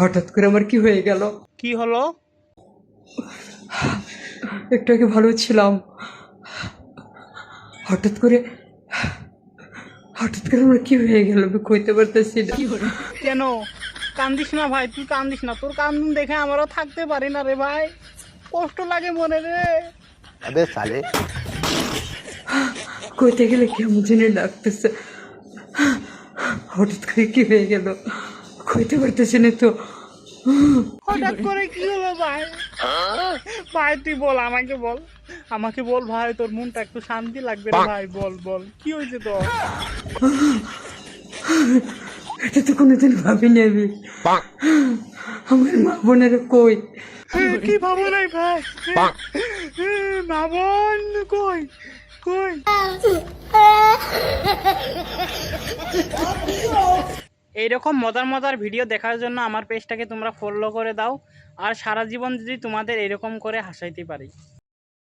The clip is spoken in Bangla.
হঠাৎ করে আমার কি হয়ে গেল? কি হলো? একটু আগে ভালো ছিলাম, হঠাৎ করে আমার কি হয়ে গেল আমি কইতে পারতেছি না। কেন কান্দিস না ভাই, তুই কান্দিস না, তোর কান্দন দেখে আমারও থাকতে পারি না রে ভাই, কষ্ট লাগে মনে রে। अबे साले কইতে গেলে কেমন জানি লাগতেছে, হঠাৎ করে কি হয়ে গেল কইতে পারতেছি না তো। হঠাৎ করে কি হলো ভাই? ভাই তুই বল, আমাকে বল ভাই, তোর মনটা একটু শান্তি লাগবে রে ভাই, বল বল কি হয়েছে তোর? এটা তো কোনোদিন ভাবিনি আমি। আমার মা বোনেরা কই? কি ভাবো নাই ভাই? মা বোন কই কই? এইরকম মজার মজার ভিডিও দেখার জন্য আমার পেজটাকে তোমরা ফলো করে দাও, আর সারা জীবন যদি তোমাদের এরকম করে হাসাইতে পারি।